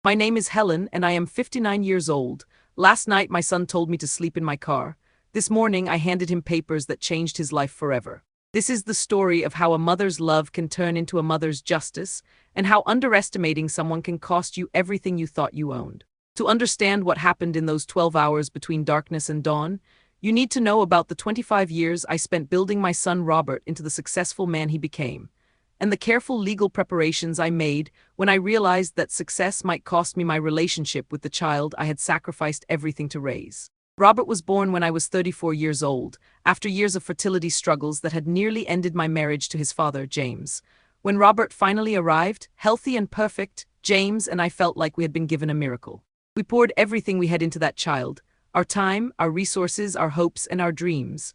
My name is Helen and I am 59 years old. Last night my son told me to sleep in my car. This morning I handed him papers that changed his life forever. This is the story of how a mother's love can turn into a mother's justice, and how underestimating someone can cost you everything you thought you owned. To understand what happened in those 12 hours between darkness and dawn, you need to know about the 25 years I spent building my son Robert into the successful man he became, and the careful legal preparations I made when I realized that success might cost me my relationship with the child I had sacrificed everything to raise. Robert was born when I was 34 years old, after years of fertility struggles that had nearly ended my marriage to his father, James. When Robert finally arrived, healthy and perfect, James and I felt like we had been given a miracle. We poured everything we had into that child: our time, our resources, our hopes, and our dreams.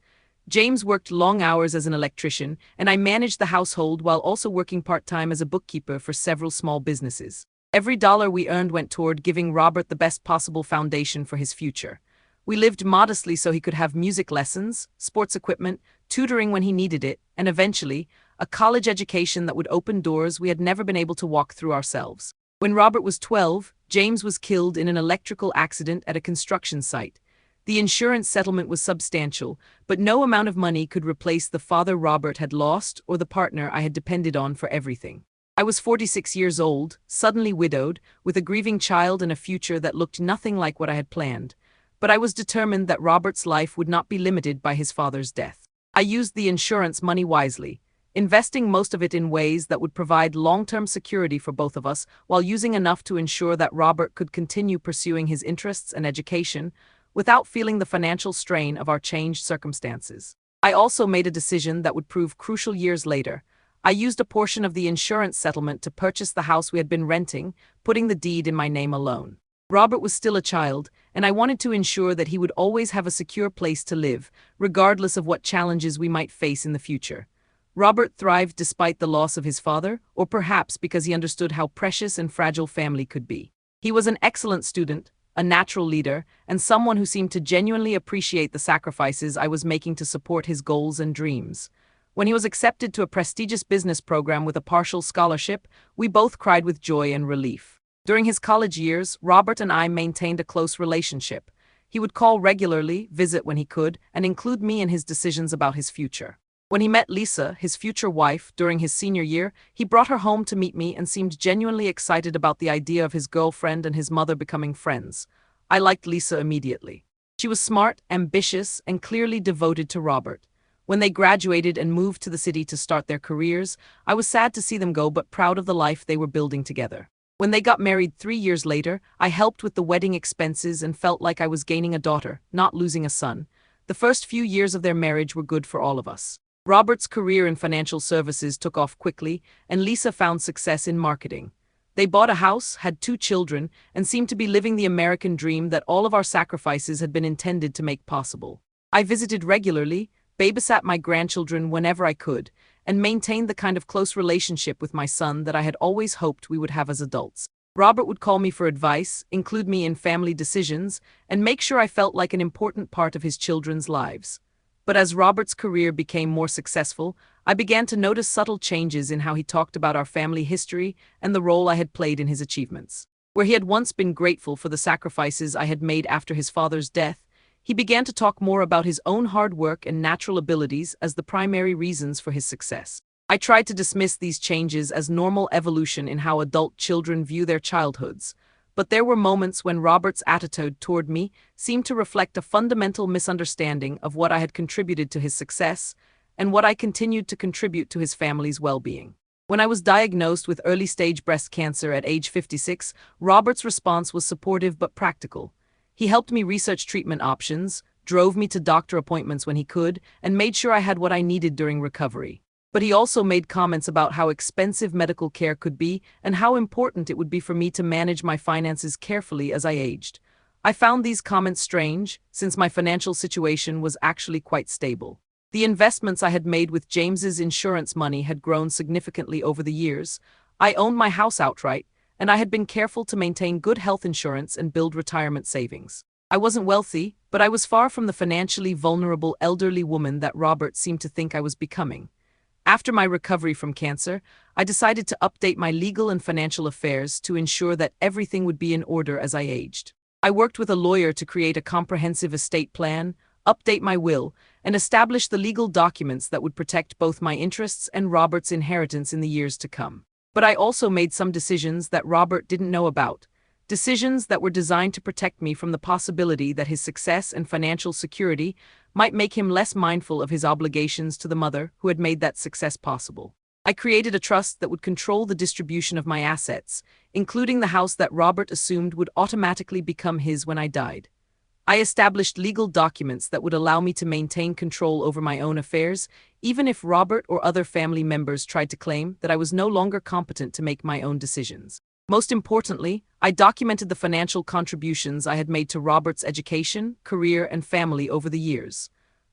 James worked long hours as an electrician, and I managed the household while also working part-time as a bookkeeper for several small businesses. Every dollar we earned went toward giving Robert the best possible foundation for his future. We lived modestly so he could have music lessons, sports equipment, tutoring when he needed it, and eventually, a college education that would open doors we had never been able to walk through ourselves. When Robert was 12, James was killed in an electrical accident at a construction site. The insurance settlement was substantial, but no amount of money could replace the father Robert had lost or the partner I had depended on for everything. I was 46 years old, suddenly widowed, with a grieving child and a future that looked nothing like what I had planned. But I was determined that Robert's life would not be limited by his father's death. I used the insurance money wisely, investing most of it in ways that would provide long-term security for both of us, while using enough to ensure that Robert could continue pursuing his interests and education without feeling the financial strain of our changed circumstances. I also made a decision that would prove crucial years later. I used a portion of the insurance settlement to purchase the house we had been renting, putting the deed in my name alone. Robert was still a child, and I wanted to ensure that he would always have a secure place to live, regardless of what challenges we might face in the future. Robert thrived despite the loss of his father, or perhaps because he understood how precious and fragile family could be. He was an excellent student, a natural leader, and someone who seemed to genuinely appreciate the sacrifices I was making to support his goals and dreams. When he was accepted to a prestigious business program with a partial scholarship, we both cried with joy and relief. During his college years, Robert and I maintained a close relationship. He would call regularly, visit when he could, and include me in his decisions about his future. When he met Lisa, his future wife, during his senior year, he brought her home to meet me and seemed genuinely excited about the idea of his girlfriend and his mother becoming friends. I liked Lisa immediately. She was smart, ambitious, and clearly devoted to Robert. When they graduated and moved to the city to start their careers, I was sad to see them go but proud of the life they were building together. When they got married 3 years later, I helped with the wedding expenses and felt like I was gaining a daughter, not losing a son. The first few years of their marriage were good for all of us. Robert's career in financial services took off quickly, and Lisa found success in marketing. They bought a house, had 2 children, and seemed to be living the American dream that all of our sacrifices had been intended to make possible. I visited regularly, babysat my grandchildren whenever I could, and maintained the kind of close relationship with my son that I had always hoped we would have as adults. Robert would call me for advice, include me in family decisions, and make sure I felt like an important part of his children's lives. But as Robert's career became more successful, I began to notice subtle changes in how he talked about our family history and the role I had played in his achievements. Where he had once been grateful for the sacrifices I had made after his father's death, he began to talk more about his own hard work and natural abilities as the primary reasons for his success. I tried to dismiss these changes as normal evolution in how adult children view their childhoods, but there were moments when Robert's attitude toward me seemed to reflect a fundamental misunderstanding of what I had contributed to his success and what I continued to contribute to his family's well-being. When I was diagnosed with early-stage breast cancer at age 56, Robert's response was supportive but practical. He helped me research treatment options, drove me to doctor appointments when he could, and made sure I had what I needed during recovery. But he also made comments about how expensive medical care could be and how important it would be for me to manage my finances carefully as I aged. I found these comments strange, since my financial situation was actually quite stable. The investments I had made with James's insurance money had grown significantly over the years. I owned my house outright, and I had been careful to maintain good health insurance and build retirement savings. I wasn't wealthy, but I was far from the financially vulnerable elderly woman that Robert seemed to think I was becoming. After my recovery from cancer, I decided to update my legal and financial affairs to ensure that everything would be in order as I aged. I worked with a lawyer to create a comprehensive estate plan, update my will, and establish the legal documents that would protect both my interests and Robert's inheritance in the years to come. But I also made some decisions that Robert didn't know about. Decisions that were designed to protect me from the possibility that his success and financial security might make him less mindful of his obligations to the mother who had made that success possible. I created a trust that would control the distribution of my assets, including the house that Robert assumed would automatically become his when I died. I established legal documents that would allow me to maintain control over my own affairs, even if Robert or other family members tried to claim that I was no longer competent to make my own decisions. Most importantly, I documented the financial contributions I had made to Robert's education, career, and family over the years.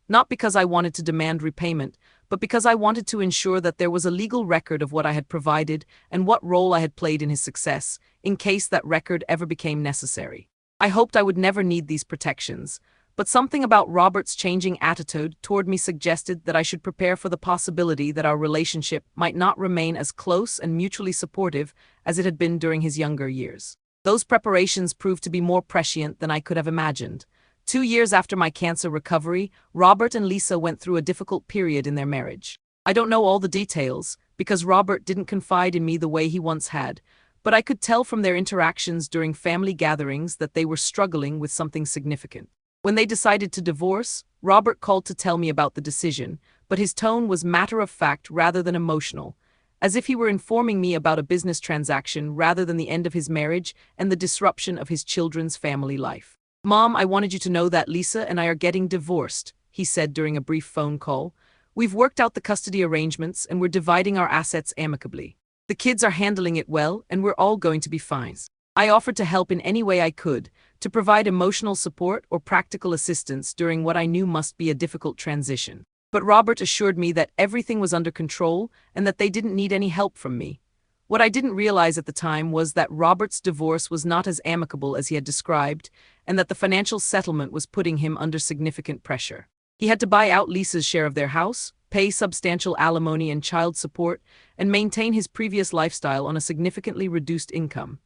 Not because I wanted to demand repayment, but because I wanted to ensure that there was a legal record of what I had provided and what role I had played in his success, in case that record ever became necessary. I hoped I would never need these protections, but something about Robert's changing attitude toward me suggested that I should prepare for the possibility that our relationship might not remain as close and mutually supportive as it had been during his younger years. Those preparations proved to be more prescient than I could have imagined. 2 years after my cancer recovery, Robert and Lisa went through a difficult period in their marriage. I don't know all the details, because Robert didn't confide in me the way he once had, but I could tell from their interactions during family gatherings that they were struggling with something significant. When they decided to divorce, Robert called to tell me about the decision, but his tone was matter-of-fact rather than emotional, as if he were informing me about a business transaction rather than the end of his marriage and the disruption of his children's family life. "Mom, I wanted you to know that Lisa and I are getting divorced," he said during a brief phone call. "We've worked out the custody arrangements and we're dividing our assets amicably. The kids are handling it well and we're all going to be fine." I offered to help in any way I could, to provide emotional support or practical assistance during what I knew must be a difficult transition. But Robert assured me that everything was under control and that they didn't need any help from me. What I didn't realize at the time was that Robert's divorce was not as amicable as he had described, and that the financial settlement was putting him under significant pressure. He had to buy out Lisa's share of their house, pay substantial alimony and child support, and maintain his previous lifestyle on a significantly reduced income.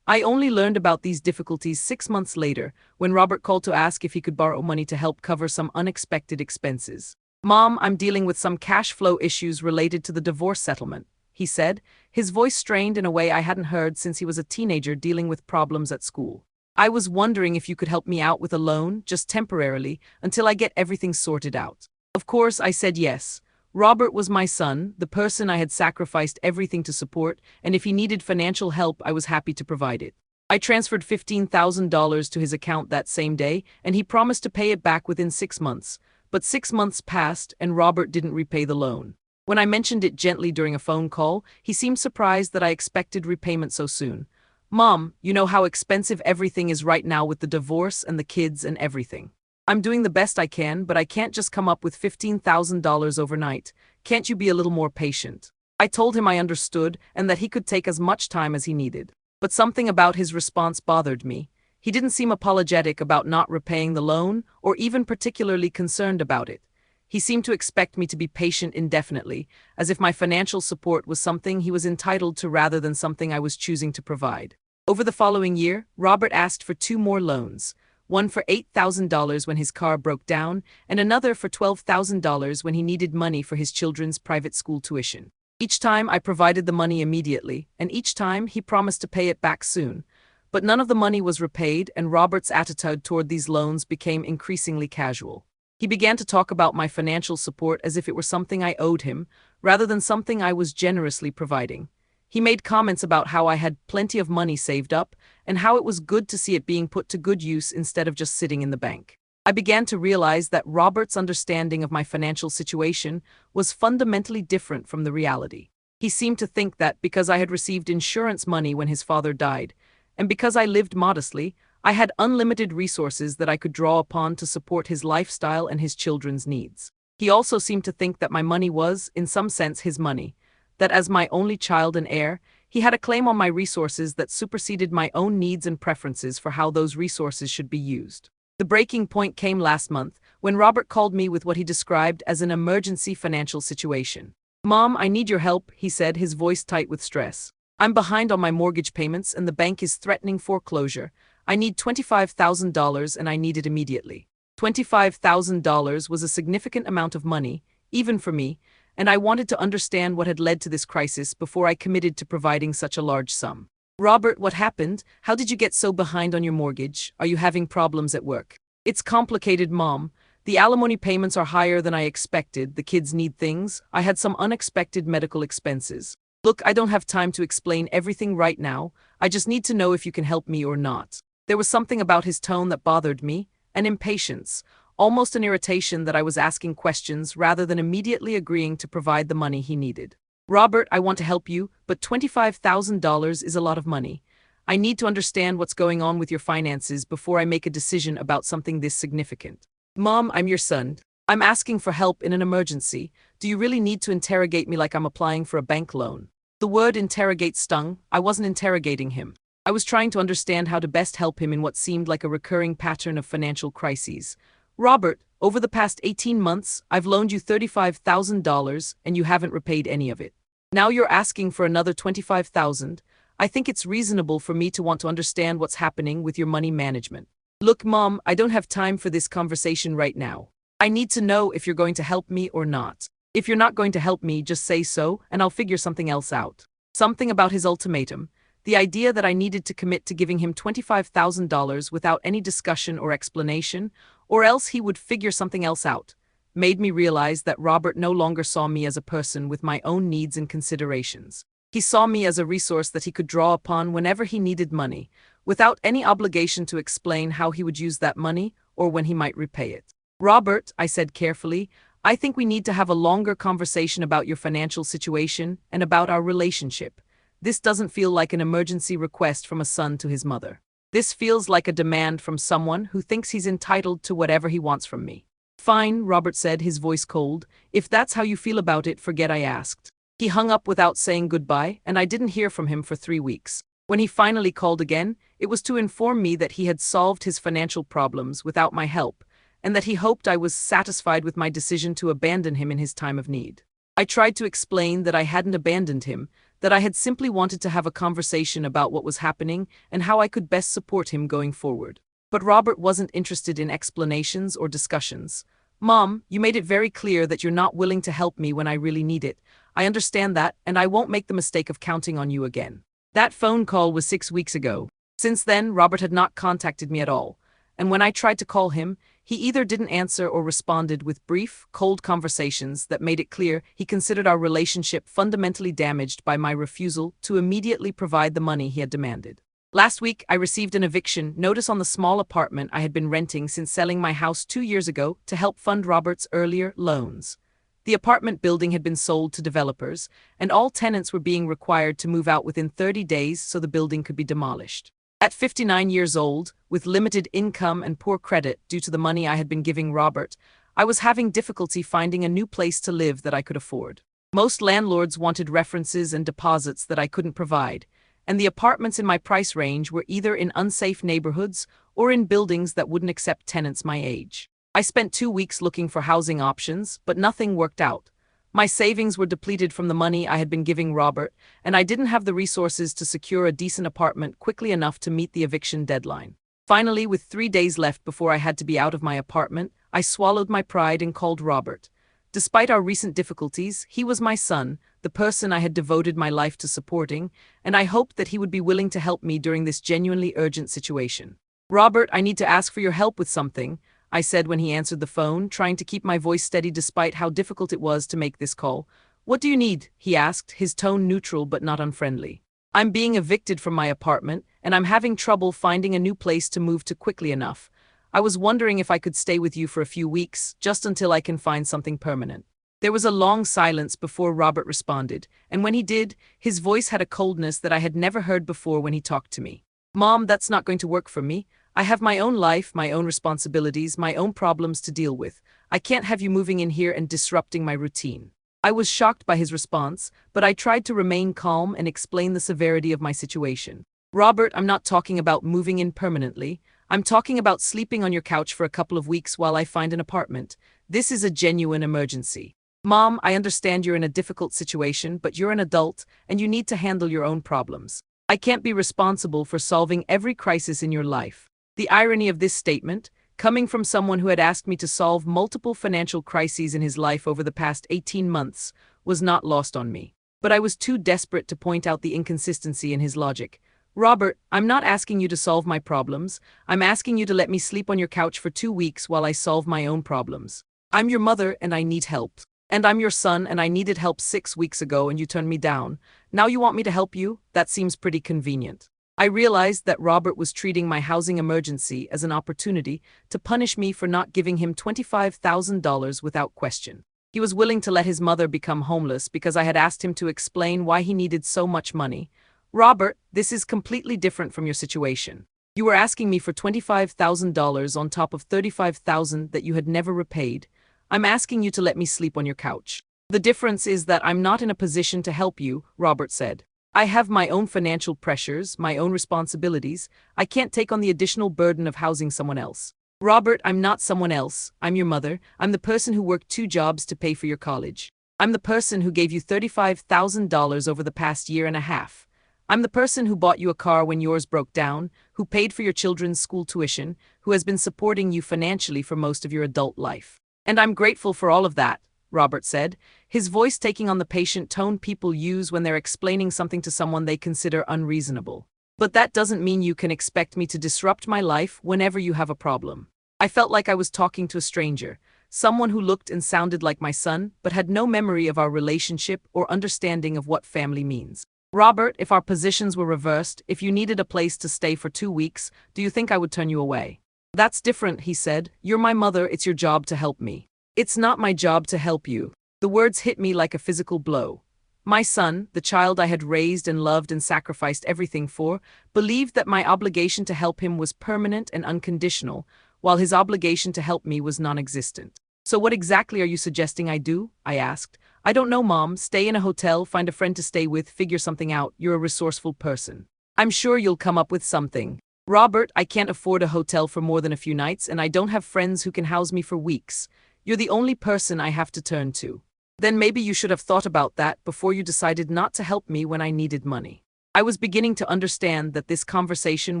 I only learned about these difficulties 6 months later, when Robert called to ask if he could borrow money to help cover some unexpected expenses. "Mom, I'm dealing with some cash flow issues related to the divorce settlement," he said, his voice strained in a way I hadn't heard since he was a teenager dealing with problems at school. "I was wondering if you could help me out with a loan, just temporarily, until I get everything sorted out." Of course, I said yes. Robert was my son, the person I had sacrificed everything to support, and if he needed financial help, I was happy to provide it. I transferred $15,000 to his account that same day, and he promised to pay it back within 6 months. But 6 months passed, and Robert didn't repay the loan. When I mentioned it gently during a phone call, he seemed surprised that I expected repayment so soon. "Mom, you know how expensive everything is right now with the divorce and the kids and everything. I'm doing the best I can, but I can't just come up with $15,000 overnight. Can't you be a little more patient?" I told him I understood and that he could take as much time as he needed. But something about his response bothered me. He didn't seem apologetic about not repaying the loan or even particularly concerned about it. He seemed to expect me to be patient indefinitely, as if my financial support was something he was entitled to rather than something I was choosing to provide. Over the following year, Robert asked for 2 more loans. One for $8,000 when his car broke down, and another for $12,000 when he needed money for his children's private school tuition. Each time I provided the money immediately, and each time he promised to pay it back soon. But none of the money was repaid, and Robert's attitude toward these loans became increasingly casual. He began to talk about my financial support as if it were something I owed him, rather than something I was generously providing. He made comments about how I had plenty of money saved up, and how it was good to see it being put to good use instead of just sitting in the bank. I began to realize that Robert's understanding of my financial situation was fundamentally different from the reality. He seemed to think that because I had received insurance money when his father died, and because I lived modestly, I had unlimited resources that I could draw upon to support his lifestyle and his children's needs. He also seemed to think that my money was, in some sense, his money, that as my only child and heir, he had a claim on my resources that superseded my own needs and preferences for how those resources should be used. The breaking point came last month, when Robert called me with what he described as an emergency financial situation. Mom, I need your help, he said, his voice tight with stress. I'm behind on my mortgage payments and the bank is threatening foreclosure. I need $25,000 and I need it immediately. $25,000 was a significant amount of money, even for me, and I wanted to understand what had led to this crisis before I committed to providing such a large sum. Robert, what happened? How did you get so behind on your mortgage? Are you having problems at work? It's complicated, Mom. The alimony payments are higher than I expected, the kids need things, I had some unexpected medical expenses. Look, I don't have time to explain everything right now, I just need to know if you can help me or not. There was something about his tone that bothered me, an impatience, almost an irritation that I was asking questions rather than immediately agreeing to provide the money he needed. Robert, I want to help you, but $25,000 is a lot of money. I need to understand what's going on with your finances before I make a decision about something this significant. Mom, I'm your son. I'm asking for help in an emergency. Do you really need to interrogate me like I'm applying for a bank loan? The word interrogate stung. I wasn't interrogating him. I was trying to understand how to best help him in what seemed like a recurring pattern of financial crises. Robert, over the past 18 months, I've loaned you $35,000 and you haven't repaid any of it. Now you're asking for another $25,000. I think it's reasonable for me to want to understand what's happening with your money management. Look, Mom, I don't have time for this conversation right now. I need to know if you're going to help me or not. If you're not going to help me, just say so, and I'll figure something else out. Something about his ultimatum, the idea that I needed to commit to giving him $25,000 without any discussion or explanation, or else he would figure something else out, made me realize that Robert no longer saw me as a person with my own needs and considerations. He saw me as a resource that he could draw upon whenever he needed money, without any obligation to explain how he would use that money or when he might repay it. Robert, I said carefully, I think we need to have a longer conversation about your financial situation and about our relationship. This doesn't feel like an emergency request from a son to his mother. This feels like a demand from someone who thinks he's entitled to whatever he wants from me. Fine, Robert said, his voice cold. If that's how you feel about it, forget I asked. He hung up without saying goodbye, and I didn't hear from him for 3 weeks. When he finally called again, it was to inform me that he had solved his financial problems without my help, and that he hoped I was satisfied with my decision to abandon him in his time of need. I tried to explain that I hadn't abandoned him, that I had simply wanted to have a conversation about what was happening and how I could best support him going forward. But Robert wasn't interested in explanations or discussions. Mom, you made it very clear that you're not willing to help me when I really need it. I understand that, and I won't make the mistake of counting on you again. That phone call was 6 weeks ago. Since then, Robert had not contacted me at all, and when I tried to call him, he either didn't answer or responded with brief, cold conversations that made it clear he considered our relationship fundamentally damaged by my refusal to immediately provide the money he had demanded. Last week, I received an eviction notice on the small apartment I had been renting since selling my house 2 years ago to help fund Robert's earlier loans. The apartment building had been sold to developers, and all tenants were being required to move out within 30 days so the building could be demolished. At 59 years old, with limited income and poor credit due to the money I had been giving Robert, I was having difficulty finding a new place to live that I could afford. Most landlords wanted references and deposits that I couldn't provide, and the apartments in my price range were either in unsafe neighborhoods or in buildings that wouldn't accept tenants my age. I spent 2 weeks looking for housing options, but nothing worked out. My savings were depleted from the money I had been giving Robert, and I didn't have the resources to secure a decent apartment quickly enough to meet the eviction deadline. Finally, with 3 days left before I had to be out of my apartment, I swallowed my pride and called Robert. Despite our recent difficulties, he was my son, the person I had devoted my life to supporting, and I hoped that he would be willing to help me during this genuinely urgent situation. Robert, I need to ask for your help with something, I said when he answered the phone, trying to keep my voice steady despite how difficult it was to make this call. What do you need? He asked, his tone neutral but not unfriendly. I'm being evicted from my apartment, and I'm having trouble finding a new place to move to quickly enough. I was wondering if I could stay with you for a few weeks, just until I can find something permanent. There was a long silence before Robert responded, and when he did, his voice had a coldness that I had never heard before when he talked to me. Mom, that's not going to work for me. I have my own life, my own responsibilities, my own problems to deal with. I can't have you moving in here and disrupting my routine. I was shocked by his response, but I tried to remain calm and explain the severity of my situation. Robert, I'm not talking about moving in permanently. I'm talking about sleeping on your couch for a couple of weeks while I find an apartment. This is a genuine emergency. Mom, I understand you're in a difficult situation, but you're an adult and you need to handle your own problems. I can't be responsible for solving every crisis in your life. The irony of this statement, coming from someone who had asked me to solve multiple financial crises in his life over the past 18 months, was not lost on me. But I was too desperate to point out the inconsistency in his logic. Robert, I'm not asking you to solve my problems. I'm asking you to let me sleep on your couch for 2 weeks while I solve my own problems. I'm your mother and I need help. And I'm your son and I needed help 6 weeks ago and you turned me down. Now you want me to help you? That seems pretty convenient. I realized that Robert was treating my housing emergency as an opportunity to punish me for not giving him $25,000 without question. He was willing to let his mother become homeless because I had asked him to explain why he needed so much money. Robert, this is completely different from your situation. You were asking me for $25,000 on top of $35,000 that you had never repaid. I'm asking you to let me sleep on your couch. The difference is that I'm not in a position to help you, Robert said. I have my own financial pressures, my own responsibilities. I can't take on the additional burden of housing someone else. Robert, I'm not someone else. I'm your mother. I'm the person who worked 2 jobs to pay for your college. I'm the person who gave you $35,000 over the past year and a half. I'm the person who bought you a car when yours broke down, who paid for your children's school tuition, who has been supporting you financially for most of your adult life. And I'm grateful for all of that, Robert said, his voice taking on the patient tone people use when they're explaining something to someone they consider unreasonable. But that doesn't mean you can expect me to disrupt my life whenever you have a problem. I felt like I was talking to a stranger, someone who looked and sounded like my son, but had no memory of our relationship or understanding of what family means. Robert, if our positions were reversed, if you needed a place to stay for 2 weeks, do you think I would turn you away? That's different, he said. You're my mother, it's your job to help me. It's not my job to help you. The words hit me like a physical blow. My son, the child I had raised and loved and sacrificed everything for, believed that my obligation to help him was permanent and unconditional, while his obligation to help me was non-existent. So what exactly are you suggesting I do? I asked. I don't know, Mom. Stay in a hotel, find a friend to stay with, figure something out. You're a resourceful person. I'm sure you'll come up with something. Robert, I can't afford a hotel for more than a few nights, and I don't have friends who can house me for weeks. You're the only person I have to turn to. Then maybe you should have thought about that before you decided not to help me when I needed money. I was beginning to understand that this conversation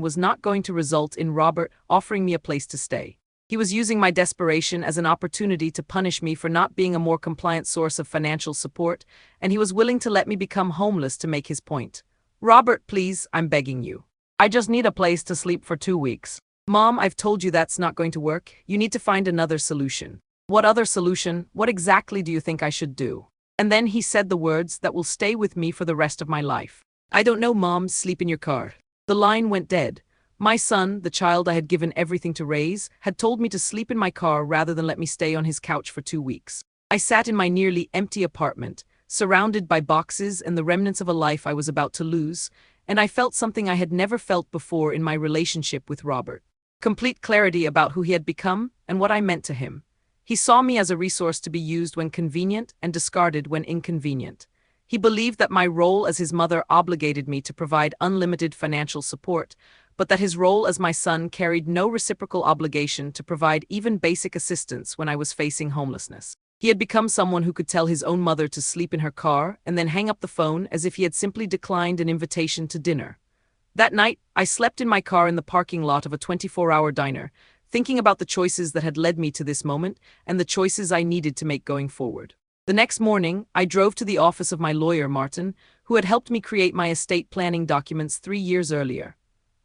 was not going to result in Robert offering me a place to stay. He was using my desperation as an opportunity to punish me for not being a more compliant source of financial support, and he was willing to let me become homeless to make his point. Robert, please, I'm begging you. I just need a place to sleep for 2 weeks. Mom, I've told you that's not going to work. You need to find another solution. What other solution? What exactly do you think I should do? And then he said the words that will stay with me for the rest of my life. I don't know, Mom, sleep in your car. The line went dead. My son, the child I had given everything to raise, had told me to sleep in my car rather than let me stay on his couch for 2 weeks. I sat in my nearly empty apartment, surrounded by boxes and the remnants of a life I was about to lose, and I felt something I had never felt before in my relationship with Robert. Complete clarity about who he had become and what I meant to him. He saw me as a resource to be used when convenient and discarded when inconvenient. He believed that my role as his mother obligated me to provide unlimited financial support, but that his role as my son carried no reciprocal obligation to provide even basic assistance when I was facing homelessness. He had become someone who could tell his own mother to sleep in her car and then hang up the phone as if he had simply declined an invitation to dinner. That night, I slept in my car in the parking lot of a 24-hour diner, thinking about the choices that had led me to this moment and the choices I needed to make going forward. The next morning, I drove to the office of my lawyer, Martin, who had helped me create my estate planning documents 3 years earlier.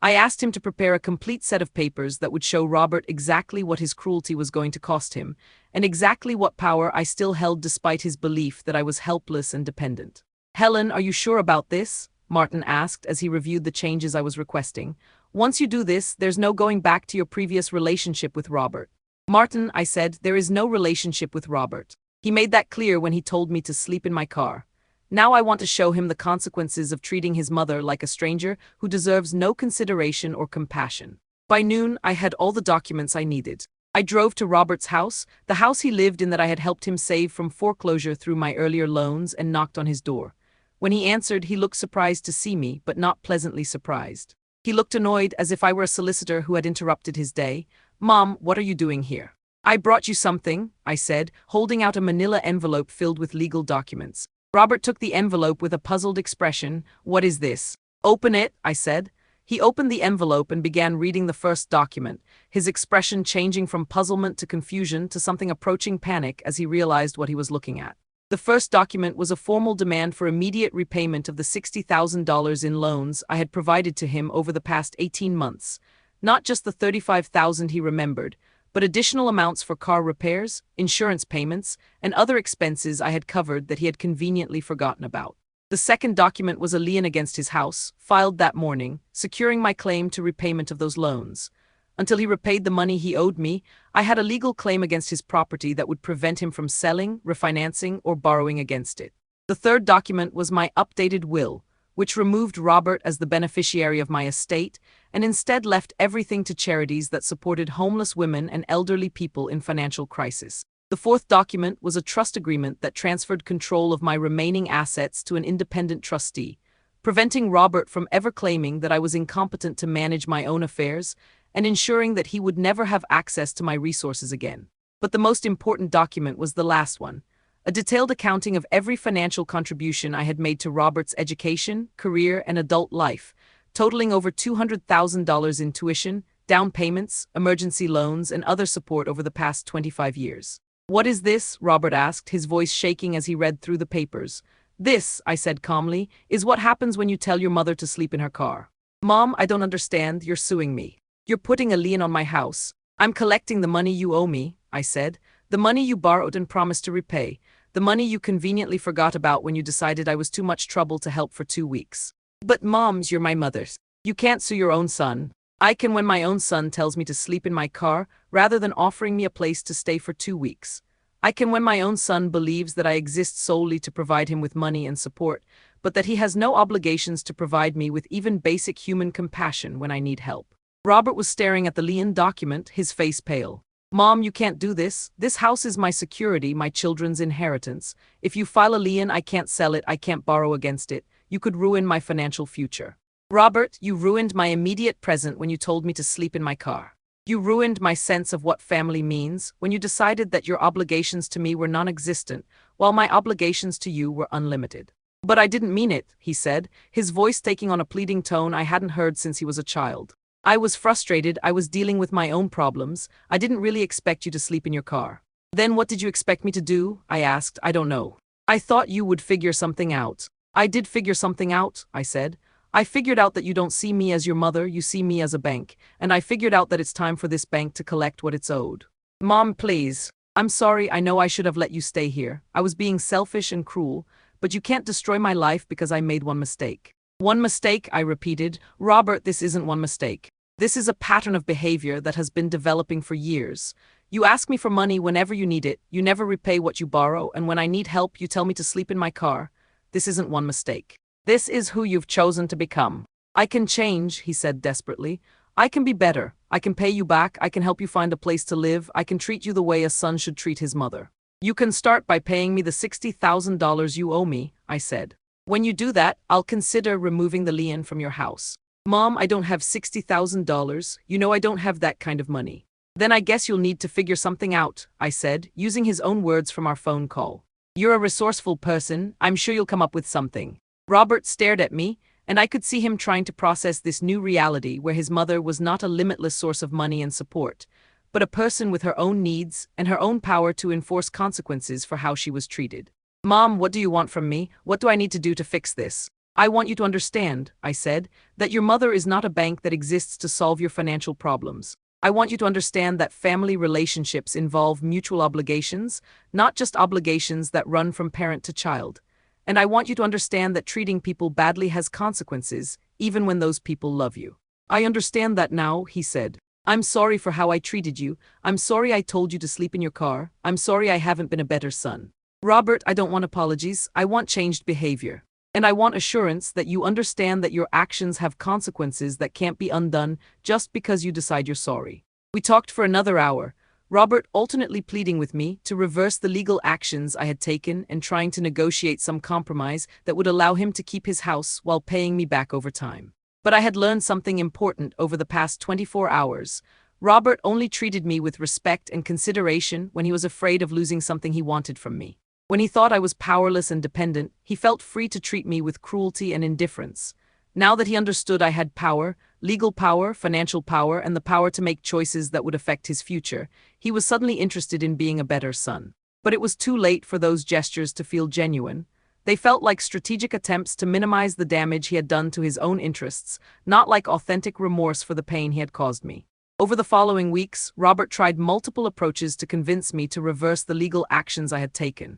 I asked him to prepare a complete set of papers that would show Robert exactly what his cruelty was going to cost him, and exactly what power I still held despite his belief that I was helpless and dependent. Helen, are you sure about this? Martin asked as he reviewed the changes I was requesting. Once you do this, there's no going back to your previous relationship with Robert. Martin, I said, there is no relationship with Robert. He made that clear when he told me to sleep in my car. Now I want to show him the consequences of treating his mother like a stranger who deserves no consideration or compassion. By noon, I had all the documents I needed. I drove to Robert's house, the house he lived in that I had helped him save from foreclosure through my earlier loans, and knocked on his door. When he answered, he looked surprised to see me, but not pleasantly surprised. He looked annoyed, as if I were a solicitor who had interrupted his day. Mom, what are you doing here? I brought you something, I said, holding out a manila envelope filled with legal documents. Robert took the envelope with a puzzled expression. What is this? Open it, I said. He opened the envelope and began reading the first document, his expression changing from puzzlement to confusion to something approaching panic as he realized what he was looking at. The first document was a formal demand for immediate repayment of the $60,000 in loans I had provided to him over the past 18 months, not just the $35,000 he remembered, but additional amounts for car repairs, insurance payments, and other expenses I had covered that he had conveniently forgotten about. The second document was a lien against his house, filed that morning, securing my claim to repayment of those loans. Until he repaid the money he owed me, I had a legal claim against his property that would prevent him from selling, refinancing, or borrowing against it. The third document was my updated will, which removed Robert as the beneficiary of my estate and instead left everything to charities that supported homeless women and elderly people in financial crisis. The fourth document was a trust agreement that transferred control of my remaining assets to an independent trustee, preventing Robert from ever claiming that I was incompetent to manage my own affairs and ensuring that he would never have access to my resources again. But the most important document was the last one, a detailed accounting of every financial contribution I had made to Robert's education, career, and adult life, totaling over $200,000 in tuition, down payments, emergency loans, and other support over the past 25 years. What is this? Robert asked, his voice shaking as he read through the papers. This, I said calmly, is what happens when you tell your mother to sleep in her car. Mom, I don't understand, you're suing me. You're putting a lien on my house. I'm collecting the money you owe me, I said, the money you borrowed and promised to repay, the money you conveniently forgot about when you decided I was too much trouble to help for 2 weeks. But Moms, you're my mother's. You can't sue your own son. I can when my own son tells me to sleep in my car rather than offering me a place to stay for 2 weeks. I can when my own son believes that I exist solely to provide him with money and support, but that he has no obligations to provide me with even basic human compassion when I need help. Robert was staring at the lien document, his face pale. Mom, you can't do this. This house is my security, my children's inheritance. If you file a lien, I can't sell it, I can't borrow against it. You could ruin my financial future. Robert, you ruined my immediate present when you told me to sleep in my car. You ruined my sense of what family means when you decided that your obligations to me were non-existent, while my obligations to you were unlimited. But I didn't mean it, he said, his voice taking on a pleading tone I hadn't heard since he was a child. I was frustrated, I was dealing with my own problems, I didn't really expect you to sleep in your car. Then what did you expect me to do? I asked. I don't know. I thought you would figure something out. I did figure something out, I said. I figured out that you don't see me as your mother, you see me as a bank, and I figured out that it's time for this bank to collect what it's owed. Mom, please. I'm sorry, I know I should have let you stay here. I was being selfish and cruel, but you can't destroy my life because I made one mistake. One mistake, I repeated. Robert, this isn't one mistake. This is a pattern of behavior that has been developing for years. You ask me for money whenever you need it, you never repay what you borrow, and when I need help, you tell me to sleep in my car. This isn't one mistake. This is who you've chosen to become. I can change, he said desperately. I can be better. I can pay you back. I can help you find a place to live. I can treat you the way a son should treat his mother. You can start by paying me the $60,000 you owe me, I said. When you do that, I'll consider removing the lien from your house. Mom, I don't have $60,000. You know I don't have that kind of money. Then I guess you'll need to figure something out, I said, using his own words from our phone call. You're a resourceful person. I'm sure you'll come up with something. Robert stared at me, and I could see him trying to process this new reality where his mother was not a limitless source of money and support, but a person with her own needs and her own power to enforce consequences for how she was treated. Mom, what do you want from me? What do I need to do to fix this? I want you to understand, I said, that your mother is not a bank that exists to solve your financial problems. I want you to understand that family relationships involve mutual obligations, not just obligations that run from parent to child. And I want you to understand that treating people badly has consequences, even when those people love you. I understand that now, he said. I'm sorry for how I treated you. I'm sorry I told you to sleep in your car. I'm sorry I haven't been a better son. Robert, I don't want apologies. I want changed behavior. And I want assurance that you understand that your actions have consequences that can't be undone just because you decide you're sorry. We talked for another hour, Robert alternately pleading with me to reverse the legal actions I had taken and trying to negotiate some compromise that would allow him to keep his house while paying me back over time. But I had learned something important over the past 24 hours. Robert only treated me with respect and consideration when he was afraid of losing something he wanted from me. When he thought I was powerless and dependent, he felt free to treat me with cruelty and indifference. Now that he understood I had power, legal power, financial power, and the power to make choices that would affect his future, he was suddenly interested in being a better son. But it was too late for those gestures to feel genuine. They felt like strategic attempts to minimize the damage he had done to his own interests, not like authentic remorse for the pain he had caused me. Over the following weeks, Robert tried multiple approaches to convince me to reverse the legal actions I had taken.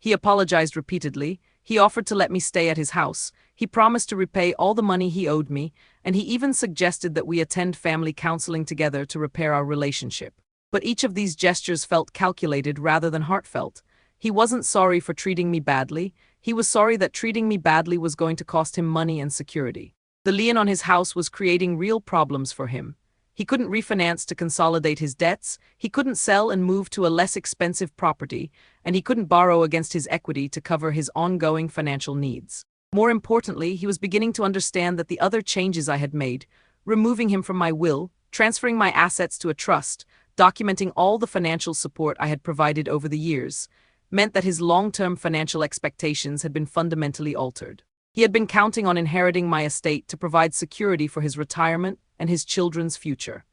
He apologized repeatedly, he offered to let me stay at his house, he promised to repay all the money he owed me, and he even suggested that we attend family counseling together to repair our relationship. But each of these gestures felt calculated rather than heartfelt. He wasn't sorry for treating me badly, he was sorry that treating me badly was going to cost him money and security. The lien on his house was creating real problems for him. He couldn't refinance to consolidate his debts, he couldn't sell and move to a less expensive property, and he couldn't borrow against his equity to cover his ongoing financial needs. More importantly, he was beginning to understand that the other changes I had made, removing him from my will, transferring my assets to a trust, documenting all the financial support I had provided over the years, meant that his long-term financial expectations had been fundamentally altered. He had been counting on inheriting my estate to provide security for his retirement and his children's future.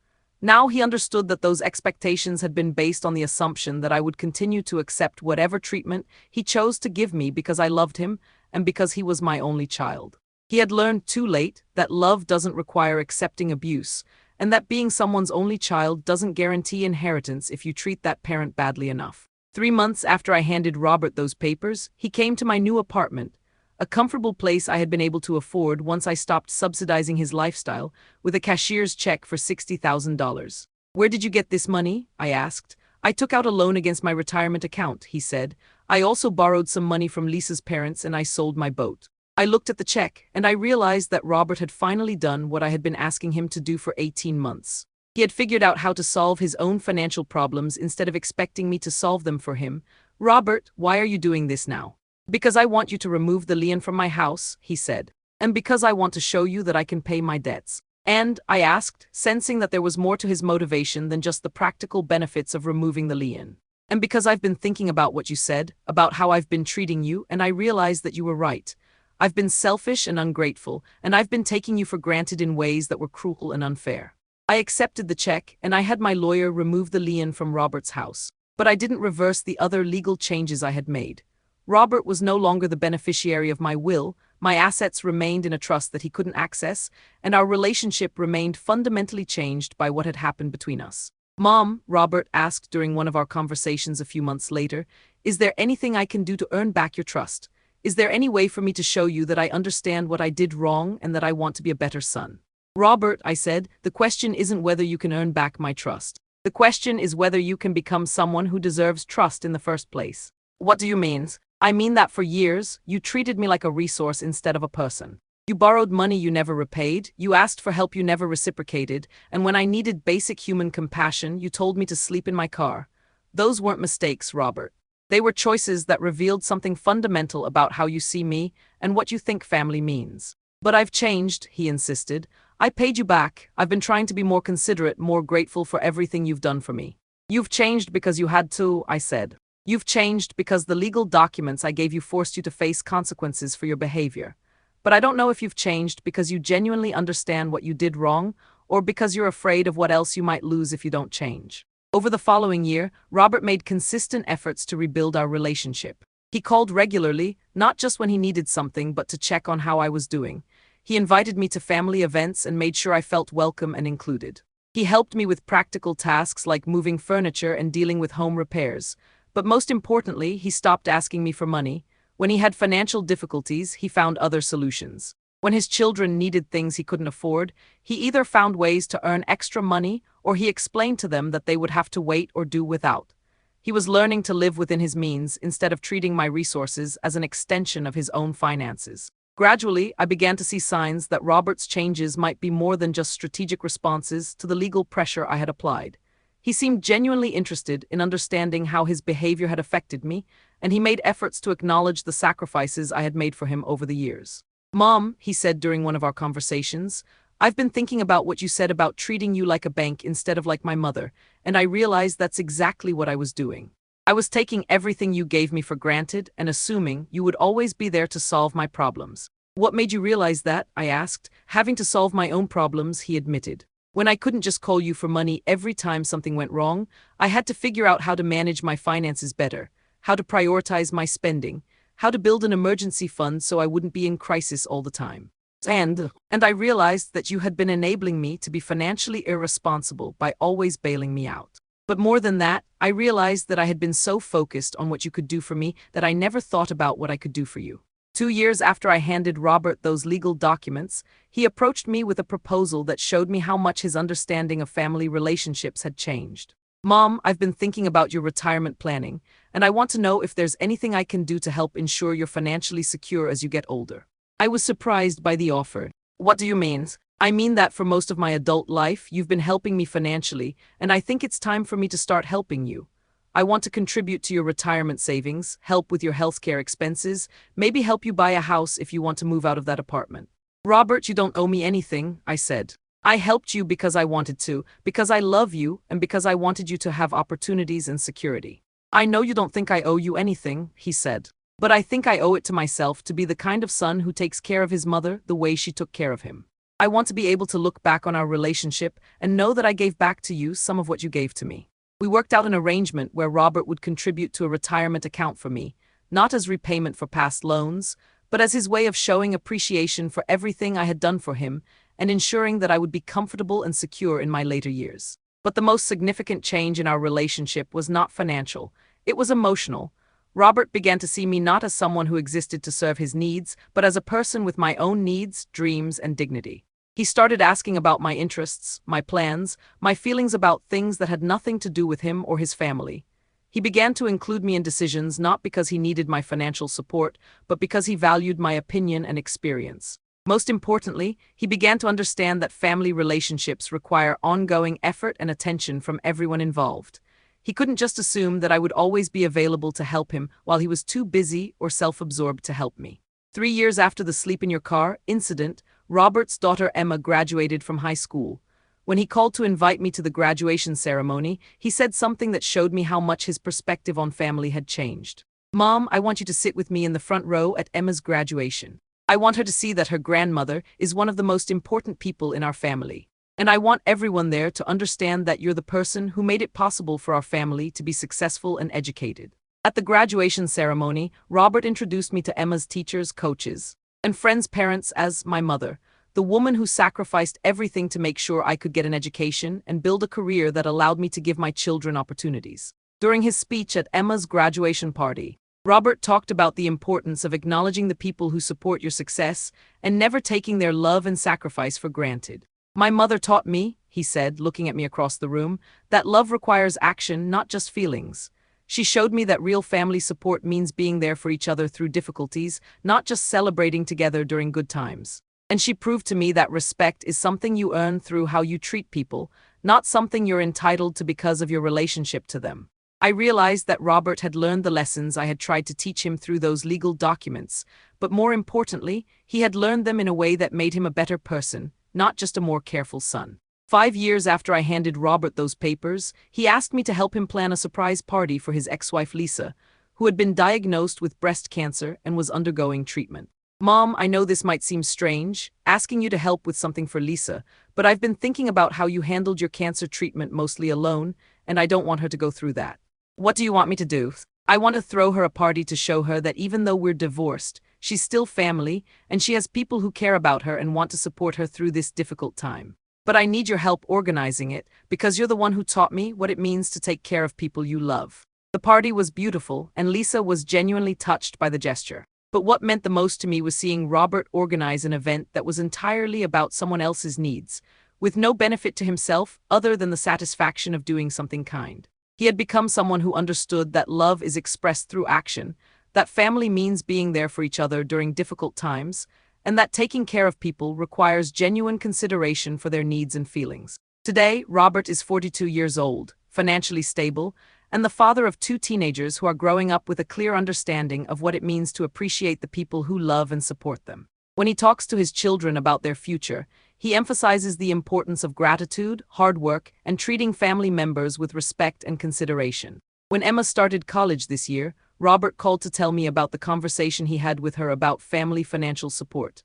Now he understood that those expectations had been based on the assumption that I would continue to accept whatever treatment he chose to give me because I loved him and because he was my only child. He had learned too late that love doesn't require accepting abuse, and that being someone's only child doesn't guarantee inheritance if you treat that parent badly enough. 3 months after I handed Robert those papers, he came to my new apartment, a comfortable place I had been able to afford once I stopped subsidizing his lifestyle with a cashier's check for $60,000. "Where did you get this money?" I asked. "I took out a loan against my retirement account," he said. "I also borrowed some money from Lisa's parents and I sold my boat." I looked at the check, and I realized that Robert had finally done what I had been asking him to do for 18 months. He had figured out how to solve his own financial problems instead of expecting me to solve them for him. "Robert, why are you doing this now?" "Because I want you to remove the lien from my house," he said. "And because I want to show you that I can pay my debts." "And?" I asked, sensing that there was more to his motivation than just the practical benefits of removing the lien. "And because I've been thinking about what you said, about how I've been treating you, and I realized that you were right. I've been selfish and ungrateful, and I've been taking you for granted in ways that were cruel and unfair." I accepted the check, and I had my lawyer remove the lien from Robert's house. But I didn't reverse the other legal changes I had made. Robert was no longer the beneficiary of my will, my assets remained in a trust that he couldn't access, and our relationship remained fundamentally changed by what had happened between us. "Mom," Robert asked during one of our conversations a few months later, "is there anything I can do to earn back your trust? Is there any way for me to show you that I understand what I did wrong and that I want to be a better son?" "Robert," I said, "the question isn't whether you can earn back my trust. The question is whether you can become someone who deserves trust in the first place." "What do you mean?" "I mean that for years, you treated me like a resource instead of a person. You borrowed money you never repaid, you asked for help you never reciprocated, and when I needed basic human compassion, you told me to sleep in my car. Those weren't mistakes, Robert. They were choices that revealed something fundamental about how you see me and what you think family means." "But I've changed," he insisted. "I paid you back. I've been trying to be more considerate, more grateful for everything you've done for me." "You've changed because you had to," I said. "You've changed because the legal documents I gave you forced you to face consequences for your behavior. But I don't know if you've changed because you genuinely understand what you did wrong, or because you're afraid of what else you might lose if you don't change." Over the following year, Robert made consistent efforts to rebuild our relationship. He called regularly, not just when he needed something, but to check on how I was doing. He invited me to family events and made sure I felt welcome and included. He helped me with practical tasks like moving furniture and dealing with home repairs. But most importantly, he stopped asking me for money. When he had financial difficulties, he found other solutions. When his children needed things he couldn't afford, he either found ways to earn extra money or he explained to them that they would have to wait or do without. He was learning to live within his means instead of treating my resources as an extension of his own finances. Gradually, I began to see signs that Robert's changes might be more than just strategic responses to the legal pressure I had applied. He seemed genuinely interested in understanding how his behavior had affected me, and he made efforts to acknowledge the sacrifices I had made for him over the years. "Mom," he said during one of our conversations, I've been thinking about what you said about treating you like a bank instead of like my mother, and I realized that's exactly what I was doing. I was taking everything you gave me for granted and assuming you would always be there to solve my problems. What made you realize that? I asked. Having to solve my own problems, he admitted. When I couldn't just call you for money every time something went wrong, I had to figure out how to manage my finances better, how to prioritize my spending, how to build an emergency fund so I wouldn't be in crisis all the time. And I realized that you had been enabling me to be financially irresponsible by always bailing me out. But more than that, I realized that I had been so focused on what you could do for me that I never thought about what I could do for you. 2 years after I handed Robert those legal documents, he approached me with a proposal that showed me how much his understanding of family relationships had changed. Mom, I've been thinking about your retirement planning, and I want to know if there's anything I can do to help ensure you're financially secure as you get older. I was surprised by the offer. What do you mean? I mean that for most of my adult life, you've been helping me financially, and I think it's time for me to start helping you. I want to contribute to your retirement savings, help with your healthcare expenses, maybe help you buy a house if you want to move out of that apartment. Robert, you don't owe me anything, I said. I helped you because I wanted to, because I love you, and because I wanted you to have opportunities and security. I know you don't think I owe you anything, he said. But I think I owe it to myself to be the kind of son who takes care of his mother the way she took care of him. I want to be able to look back on our relationship and know that I gave back to you some of what you gave to me. We worked out an arrangement where Robert would contribute to a retirement account for me, not as repayment for past loans, but as his way of showing appreciation for everything I had done for him and ensuring that I would be comfortable and secure in my later years. But the most significant change in our relationship was not financial, it was emotional. Robert began to see me not as someone who existed to serve his needs, but as a person with my own needs, dreams, and dignity. He started asking about my interests, my plans, my feelings about things that had nothing to do with him or his family. He began to include me in decisions not because he needed my financial support, but because he valued my opinion and experience. Most importantly, he began to understand that family relationships require ongoing effort and attention from everyone involved. He couldn't just assume that I would always be available to help him while he was too busy or self-absorbed to help me. 3 years after the sleep in your car incident, Robert's daughter Emma graduated from high school. When he called to invite me to the graduation ceremony, he said something that showed me how much his perspective on family had changed. Mom, I want you to sit with me in the front row at Emma's graduation. I want her to see that her grandmother is one of the most important people in our family. And I want everyone there to understand that you're the person who made it possible for our family to be successful and educated. At the graduation ceremony, Robert introduced me to Emma's teachers, coaches, and friends' parents as my mother, the woman who sacrificed everything to make sure I could get an education and build a career that allowed me to give my children opportunities. During his speech at Emma's graduation party, Robert talked about the importance of acknowledging the people who support your success and never taking their love and sacrifice for granted. My mother taught me, he said, looking at me across the room, that love requires action, not just feelings. She showed me that real family support means being there for each other through difficulties, not just celebrating together during good times. And she proved to me that respect is something you earn through how you treat people, not something you're entitled to because of your relationship to them. I realized that Robert had learned the lessons I had tried to teach him through those legal documents, but more importantly, he had learned them in a way that made him a better person, not just a more careful son. 5 years after I handed Robert those papers, he asked me to help him plan a surprise party for his ex-wife Lisa, who had been diagnosed with breast cancer and was undergoing treatment. Mom, I know this might seem strange, asking you to help with something for Lisa, but I've been thinking about how you handled your cancer treatment mostly alone, and I don't want her to go through that. What do you want me to do? I want to throw her a party to show her that even though we're divorced, she's still family, and she has people who care about her and want to support her through this difficult time. But I need your help organizing it, because you're the one who taught me what it means to take care of people you love. The party was beautiful, and Lisa was genuinely touched by the gesture. But what meant the most to me was seeing Robert organize an event that was entirely about someone else's needs, with no benefit to himself other than the satisfaction of doing something kind. He had become someone who understood that love is expressed through action, that family means being there for each other during difficult times, and that taking care of people requires genuine consideration for their needs and feelings. Today, Robert is 42 years old, financially stable, and the father of 2 teenagers who are growing up with a clear understanding of what it means to appreciate the people who love and support them. When he talks to his children about their future, He emphasizes the importance of gratitude, hard work, and treating family members with respect and consideration. When Emma started college this year, Robert called to tell me about the conversation he had with her about family financial support.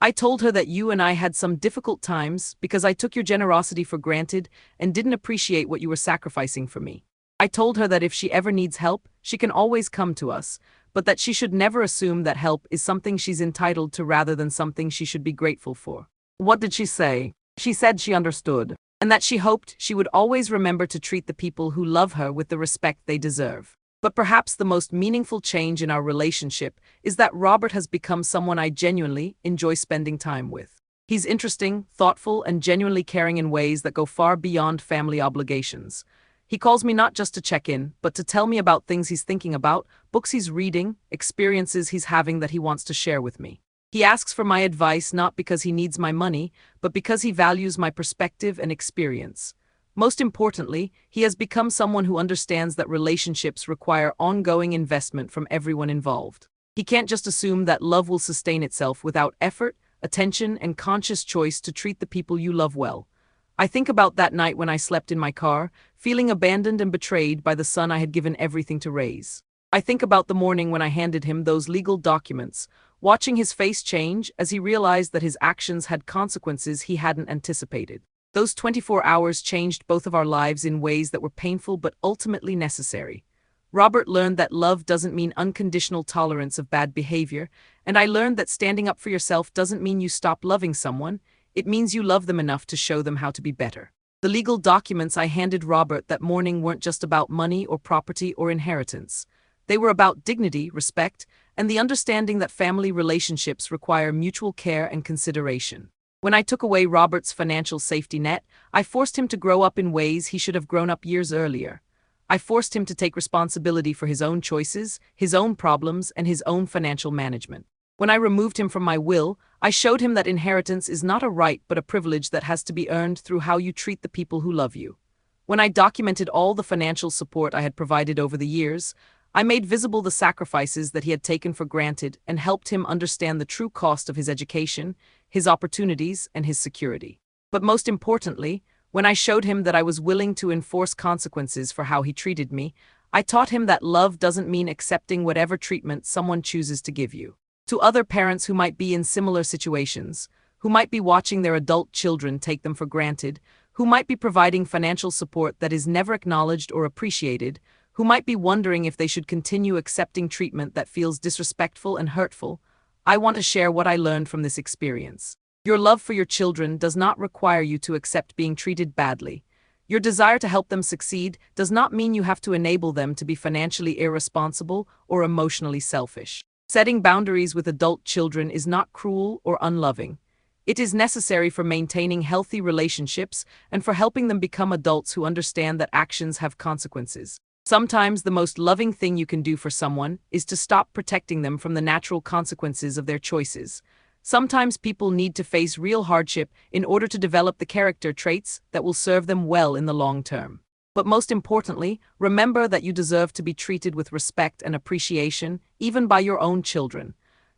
I told her that you and I had some difficult times because I took your generosity for granted and didn't appreciate what you were sacrificing for me. I told her that if she ever needs help, she can always come to us, but that she should never assume that help is something she's entitled to rather than something she should be grateful for. What did she say? She said she understood, and that she hoped she would always remember to treat the people who love her with the respect they deserve. But perhaps the most meaningful change in our relationship is that Robert has become someone I genuinely enjoy spending time with. He's interesting, thoughtful, and genuinely caring in ways that go far beyond family obligations. He calls me not just to check in, but to tell me about things he's thinking about, books he's reading, experiences he's having that he wants to share with me. He asks for my advice not because he needs my money, but because he values my perspective and experience. Most importantly, he has become someone who understands that relationships require ongoing investment from everyone involved. He can't just assume that love will sustain itself without effort, attention, and conscious choice to treat the people you love well. I think about that night when I slept in my car, feeling abandoned and betrayed by the son I had given everything to raise. I think about the morning when I handed him those legal documents, watching his face change as he realized that his actions had consequences he hadn't anticipated. Those 24 hours changed both of our lives in ways that were painful but ultimately necessary. Robert learned that love doesn't mean unconditional tolerance of bad behavior, and I learned that standing up for yourself doesn't mean you stop loving someone, it means you love them enough to show them how to be better. The legal documents I handed Robert that morning weren't just about money or property or inheritance. They were about dignity, respect, and the understanding that family relationships require mutual care and consideration. When I took away Robert's financial safety net, I forced him to grow up in ways he should have grown up years earlier. I forced him to take responsibility for his own choices, his own problems, and his own financial management. When I removed him from my will, I showed him that inheritance is not a right but a privilege that has to be earned through how you treat the people who love you. When I documented all the financial support I had provided over the years, I made visible the sacrifices that he had taken for granted and helped him understand the true cost of his education, his opportunities, and his security. But most importantly, when I showed him that I was willing to enforce consequences for how he treated me, I taught him that love doesn't mean accepting whatever treatment someone chooses to give you. To other parents who might be in similar situations, who might be watching their adult children take them for granted, who might be providing financial support that is never acknowledged or appreciated, who might be wondering if they should continue accepting treatment that feels disrespectful and hurtful, I want to share what I learned from this experience. Your love for your children does not require you to accept being treated badly. Your desire to help them succeed does not mean you have to enable them to be financially irresponsible or emotionally selfish. Setting boundaries with adult children is not cruel or unloving. It is necessary for maintaining healthy relationships and for helping them become adults who understand that actions have consequences. Sometimes the most loving thing you can do for someone is to stop protecting them from the natural consequences of their choices. Sometimes people need to face real hardship in order to develop the character traits that will serve them well in the long term. But most importantly, remember that you deserve to be treated with respect and appreciation, even by your own children.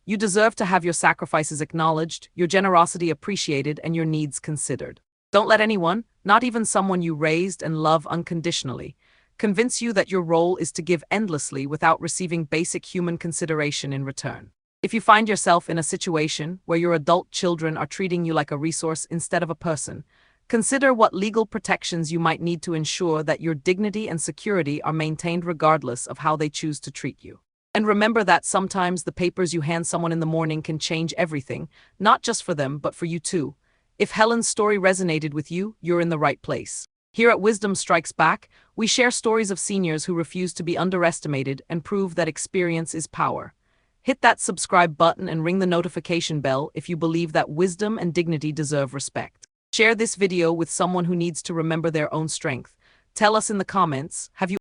You deserve to have your sacrifices acknowledged, your generosity appreciated, and your needs considered. Don't let anyone, not even someone you raised and love unconditionally, convince you that your role is to give endlessly without receiving basic human consideration in return. If you find yourself in a situation where your adult children are treating you like a resource instead of a person, consider what legal protections you might need to ensure that your dignity and security are maintained regardless of how they choose to treat you. And remember that sometimes the papers you hand someone in the morning can change everything, not just for them, but for you too. If Helen's story resonated with you, you're in the right place. Here at Wisdom Strikes Back, we share stories of seniors who refuse to be underestimated and prove that experience is power. Hit that subscribe button and ring the notification bell if you believe that wisdom and dignity deserve respect. Share this video with someone who needs to remember their own strength. Tell us in the comments, have you